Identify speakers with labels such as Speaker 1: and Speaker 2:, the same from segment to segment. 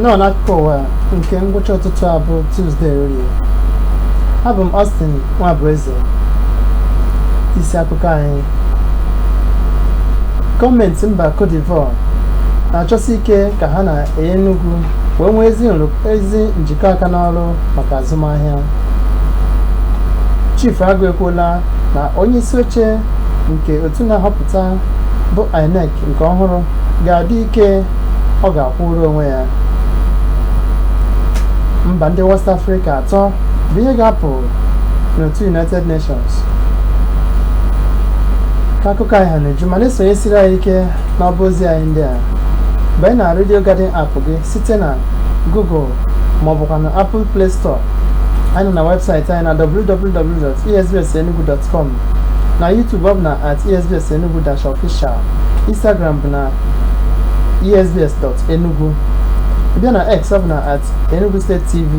Speaker 1: nọ n'akụkọ ụwa nke ngwụcha ụtụtụ a bụ Tuzdee orie. Abụ m Austin Nwabueze. Isi akụkọ anyị: gọọmenti mba Cote d'Ivoire na-achọsi ike ka ha na Enugu wee nwee ezi njikọ aka n'ọrụ maka azụmahịa. Chief Agụ ekwuola na onye isi oche nke otu na-ahọpụta bụ INEC nke ọhụrụ ga-adị ike ọ ga-akwụrụ onwe ya. Mba ndị West Africa atọ bụ ihe ga-apụ n'otu United Nations. Ka akụkọ anyị ha na-eju ma na-esonyesiri anyị ike n'ọba ozi anyị ndị a banye na Radio Garden app gị site na Google ma ọ bụkwa na Apple Play Store. Anyị nọ na webụsaịtị anyị na www.esbsenugu.com, na YouTube ọ bụ na @esbsenugu-official, Instagram bụ na esbs.enugu, bịa na X ọ bụ na @Enugu State TV,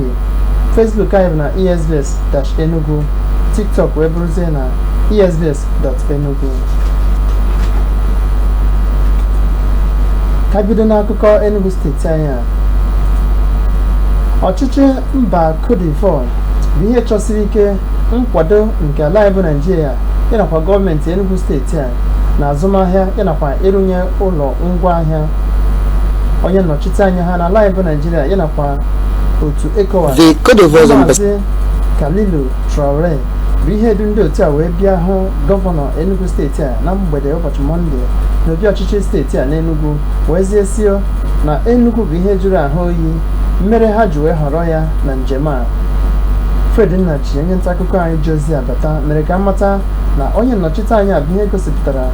Speaker 1: Facebook anyị bụ na esbs-enugu, TikTok wee bụrụzie na esbs.enugu. Ka bido n'akụkọ Enugu steeti anyị a, ọchịchị mba Cote d'Ivoire bụ ihe chọsiri ike nkwado nke ala anyị bụ Naịjirịa yanakwa gọọmenti Enugu steeti a na azụmahịa yanakwa ịrụnye ụlọ ngwaahịa. Onye nnọchite anya ha n'ala anyị bụ Naịjirịa yanakwa otu ECOWAS, Maazị Kalilu Traore, bụ ihe du ndị otu a wee bịa hụ gọvanọ Enugu steeti a na mgbede ụbọchị Mọnde n'obi ọchịchị steeti a n'Enugu, wee ziesio na Enugu bụ ihe jụrụ ahụ oyi mere ha ji wee họrọ ya na njem a. Fred Nnachi, onye nta akụkọ anyị ji ozi abata, mere ka mmata na onye nnọchite anya bụ ihe gosipụtara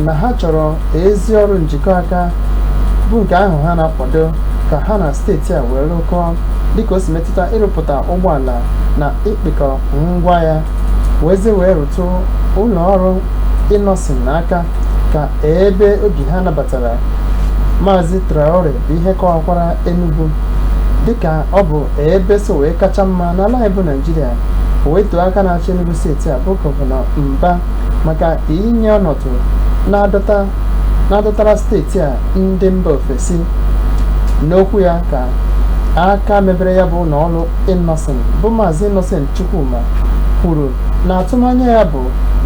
Speaker 1: na ha chọrọ ezi ọrụ njikọ aka bụ nke ahụ ha na-akwado ka ha na steeti a wee rụkọọ, dịka o si metụta ịrụpụta ụgbọala na ịkpịkọ ngwa ya, wee rụtụ ụlọ ọrụ ịnọsin n'aka ka ebe obi ha nabatara Maazị Traore bụ ihe kọwakwara Enugu dịka ọ bụ ebe so wee kacha mma n'ala anyị bụ Naịjirịa. O wee too aka na-achị Enugu steeti a bụ gọvanọ Mba maka inye ọnọdụ na-adọtara steeti a ndị mba ofesi. N'okwu ya ka aka mebere ya bụ ụlọọrụ Innocent bụ Maazị Innocent Chukwuma kwuru na atụmanya ya bụ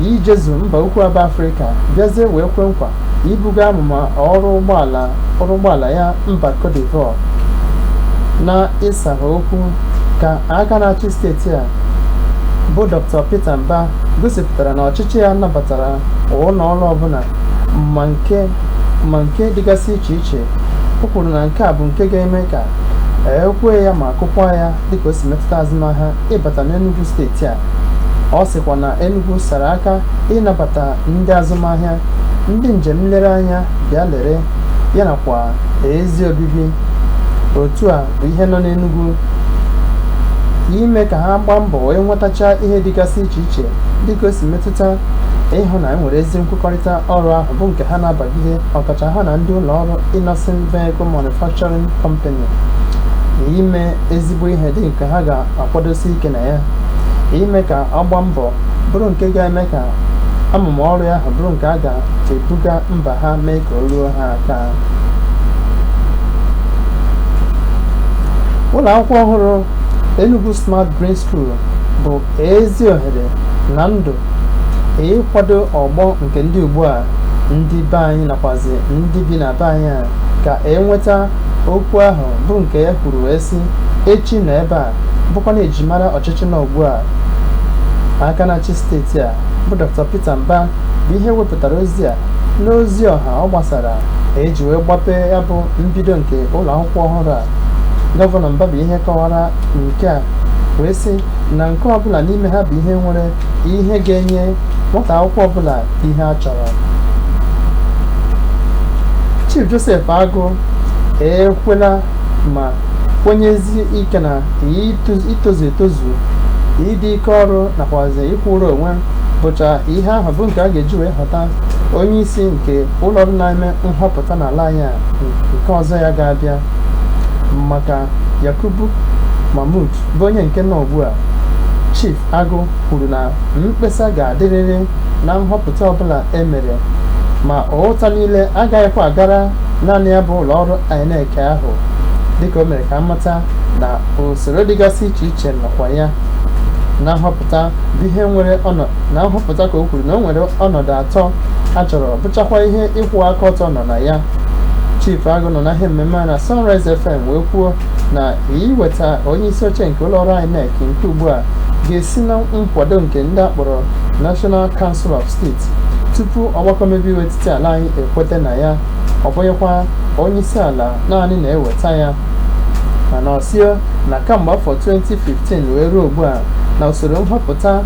Speaker 1: ijezu mba ukwu aba Afrịka bịazie wee kwe nkwa ibuga amụma ọrụ ụgbọala ya mba Cote d'Ivoire. Na ịsagha okwu ka aka na-achị steeti a bụ Dr. Peter Mba gosipụtara na ọchịchị ya nabatara ụlọọrụ ọbụla ma nke dịgasị iche iche. O kwuru na nke a bụ nke ga-eme ka ekwe ya ma kụkwa ya dịka o si metụta azụmahịa ịbata n'Enugu steeti a. Ọ sịkwa na Enugu sara aka ịnabata ndị azụmahịa, ndị njem nlereanya bịa lere yanakwa ezi obibi. Otu a bụ ihe nọ n'Enugu ime ka ha gbaa mbọ wee nwetacha ihe dịgasị iche iche dịka o si metụta ịhụ na enwere ezi nkwekọrịta ọrụ ahụ bụ nke ha na-abagide, ọkacha ha na ndị ụlọ ọrụ Innocent Vehicle Manufacturing Company, ime ezigbo ihe dị nke ha ga-akwadosi ike na ya, ime ka agba mbọ bụrụ nke ga-eme ka amụma ọrụ ahụ bụrụ nke a ga-ebuga mba ha mee ka o ruo ha aka. Ụlọ akwụkwọ ọhụrụ Enugu Smart Green School bụ ezi ohere na ndụ ịkwado ọgbọ nke ndị ugbu a ndị be anyị nakwazi ndị bi na be anyị a ka enweta okwu ahụ bụ nke ya kwuru wee sị echi na ebe a bụkwa na ejimara ọchịchị na ugbu a. Aka na-achị steeti a bụ Dr. Peter Mba bụ ihe wepụtara ozi a n'ozi ọha ọ gbasara eji wee gbape ya bụ mbido nke ụlọ akwụkwọ ọhụrụ a. Gọvanọ Mba bụ ihe kọwara nke a wee sị na nke ọbụla n'ime ha bụ ihe nwere ihe ga-enye nwata akwụkwọ ọbụla ihe a chọrọ. Chief Joseph Agụ ekwela ma kwenyezi ike na itozu etozu, ịdị ike ọrụ nakwazi ịkwụrụ onwe bụcha ihe ahụ bụ nke a ga-eji wee họta onye isi nke ụlọọrụ na-eme nhọpụta n'ala anyị nke ọzọ ya ga-abịa. Maka Yakubu Mahmood bụ onye nke nọ ugbu a, Chief Agụ kwuru na mkpesa ga-adịrịrị na nhọpụta ọbụla emere ma ụta niile agaghịkwa agara naanị ya bụ ụlọọrụ INEC ahụ dịka o mere ka amata na usoro dịgasị iche iche nọkwa ya na nhọpụta bụ ihe nwere ọnọdụ na nhọpụta ka o kwuru na o nwere ọnọdụ atọ a chọrọ bụchakwa ihe ịkwụ aka ọtọ nọ na ya. Chief Agụ nọ na ihe mmemme na Sunrise FM wee kwuo na iweta onye isi oche nke ụlọọrụ INEC nke ugbu a ga-esi na nkwado nke ndị akpọrọ National Council of State tupu ọgbakọ mmebi iwu etiti ala anyị ekweta na ya. Ọ bụghịkwa onye isi ala naanị na-eweta ya, mana ọsịo na kamgbe afọ 2015 wee ruo ugbu a na usoro nhọpụta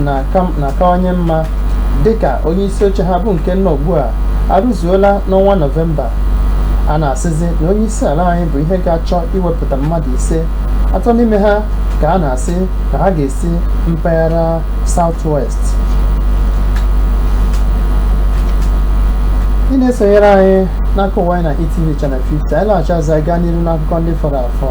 Speaker 1: na-akawanye mma dịka onye isi oche ha bụ nke nọ ugbu a arụzuola n'ọnwa Nọvemba. A na-asịzi na onye isi ala anyị bụ ihe ga-achọ iwepụta mmadụ 5, 3 n'ime ha ka a na-asị na ha ga-esi mpaghara South-West. Ị na-esonyere anyị n'aka ụwa anyị na ETV Channel 50. Anyị laghachi azụ gaa n'ihu n'akụkọ ndị fọrọ afọ.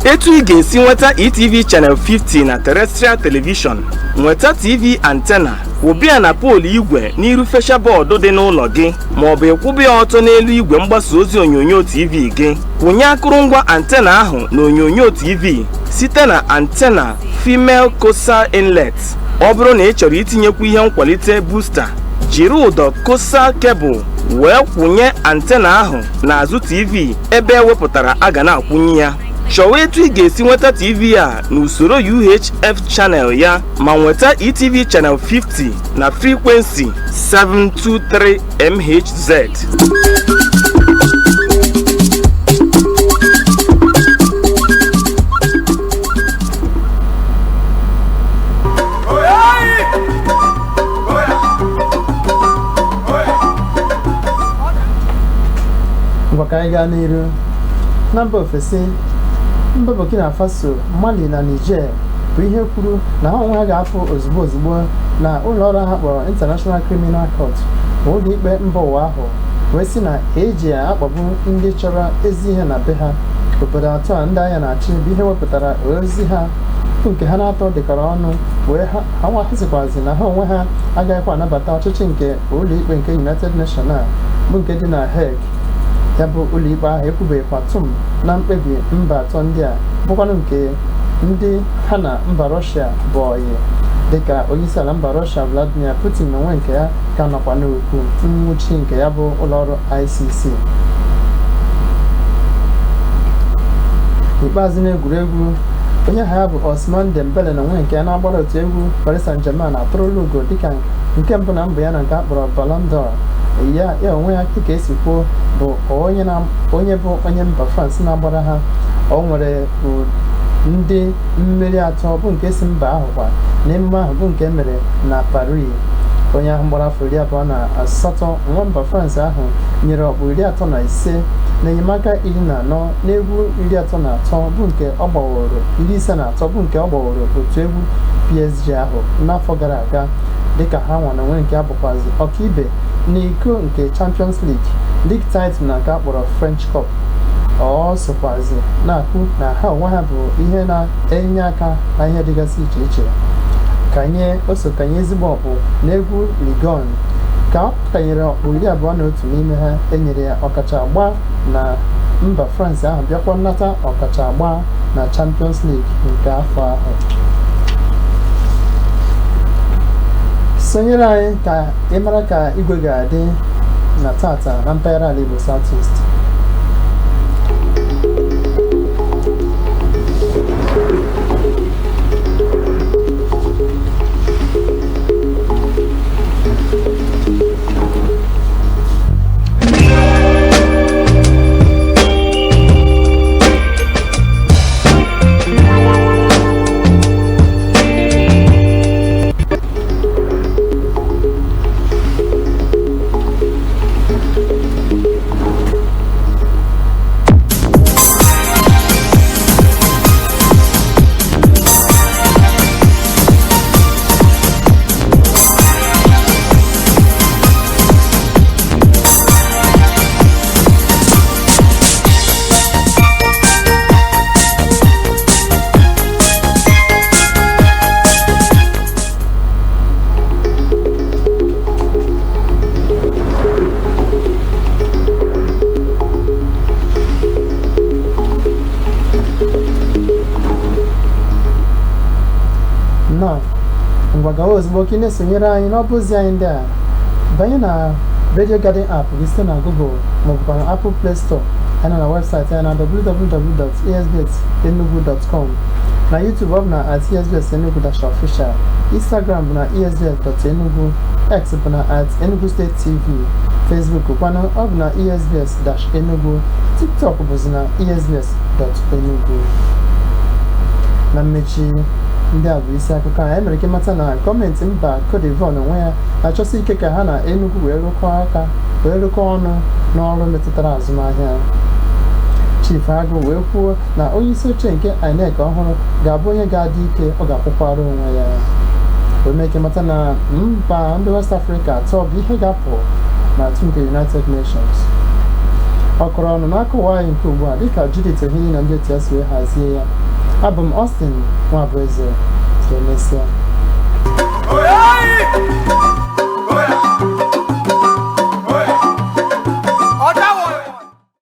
Speaker 2: Etu ị ga-esi nweta ETV Channel 50 na terrestrial television, nweta TV antena, kwụbịa na poolu igwe n'iru fesha bọọdụ dị n'ụlọ gị, maọbụ ịkwụbịa ọtọ n'elu igwe mgbasa ozi onyonyo TV gị. Kwụnye akụrụngwa antena ahụ na onyonyo TV site na antena female coaxial inlet. Ọ bụrụ na ị chọrọ itinyekwu ihe nkwalite booster, jiri ụdọ coaxial cable wee kwụnye antena ahụ n'azụ TV ebe ewepụtara a ga na-akwụnye ya. Chọwa etu ị ga-esi nweta TV a n'usoro UHF channel ya ma nweta ETV Channel 50 na frequency 723 MHz.
Speaker 1: Ngwa ka anyị gaa n'iru na mba ofesi. Mba Burkina Faso, Mali na Niger bụ ihe kwuru na ha onwe ha ga-apụ ozugbo na ụlọọrụ ha kpọrọ International Criminal Court bụ ụlọ ikpe mba ụwa ahụ wee sị na eji akpagbu ndị chọrọ ezi ihe na be ha. Obodo atọ a ndị agha na-achị bụ ihe wepụtara ozi ha bụ nke ha na-atọ dịkọrọ ọnụ wee ha nwahazikwazi na ha onwe ha agaghịkwa anabata ọchịchị nke ụlọ ikpe nke United Nations a bụ nke dị na Hague. Ya bụ ụlọikpe ahụ ekwubeghịkwa tụm na mkpebi mba atọ ndị a bụkwanụ nke ndị ha na mba Russia bụ ọyị, dịka onyeisiala mba Russia Vladimir Putin na onwe nke ya ka nọkwa n'okwu nwụchi nke ya bụ ụlọọrụ ICC. N'ikpeazụ n'egwuregwu, onye ha ya bụ Ousmane Dembele na onwe nke ya na-agbara otu egwu Paris Saint-Germain atụrụla ugo dịka nke mbụ na mbụ ya na nke akpọrọ Ballon d'Or. Ya onwe ya dịka esi kwuo bụ onye bụ onye mba France na-agbara ha. O nwere ndị mmeri atọ bụ nke si mba ahụ kwa n'emume ahụ bụ nke mere na Paris. Onye ahụ gbara afọ 28 nwa mba France ahụ nyere ọkpụ 35 na enyemaka 14 n'egwu 33 bụ nke ọ gbaworo 53 bụ nke ọ gbaworo otu egwu PSG ahụ n'afọ gara aga, dịka ha nwa na onwe nke abụkwazi ọkaibe n'iko nke Champions League title na nke akpọrọ French Cup. Ọ sokwazi na-akwu na ha onwe ha bụ ihe na-enye aka na ihe dịgasị iche iche. Kanye ezigbo ọkpụ n'egwu Ligon ka ọ kanyere ọkpụ 21 n'ime ha enyere ya ọkacha agba na mba France ahụ bịakwa nnata ọkacha agba na Champions League nke afọ ahụ. Sonyere anyị ka ị mara ka igwe ga-adị na tata na mpaghara ala Igbo South-East. ngwa gawa ozugbo ka ị na-esonyere anyị n'ọba ozi anyị ndị a banye na Radio Garden app gị site na Google maọbụkwa na Apple Play Store anyị nọ na webụsaịtị anyị na www.esbsenugu.com na YouTube ọ bụ na @esbsenugu-official, Instagram bụ na esbs.enugu, X bụ na @Enugu State TV, Facebook kwanụ ọ bụ na esbs-enugu, TikTok bụzi na esbs.enugu. Na mmechi, ndị a bụ isi akụkọ anyị mere ike mata na gọọmenti mba Cote d'Ivoire onwe ya na-achọsi ike ka ha na Enugu wee rụkọ ọnụ n'ọrụ metụtara azụmahịa. Chief Agụ wee kwuo na onye isi oche nke INEC ọhụrụ ga-abụ onye ga-adị ike, ọ ga-akwụkwara onwe ya. Wee mee ike mata na mba ndị West Africa atọ bụ ihe ga-apụ na atụ nke United Nations. Ọ kọrọ ọnụ n'akụwa anyị nke ugbu a dịka Judith Ehili na ndị otu ya si wee hazie ya. Abụ m Austin Nwabueze. Ka emesịa.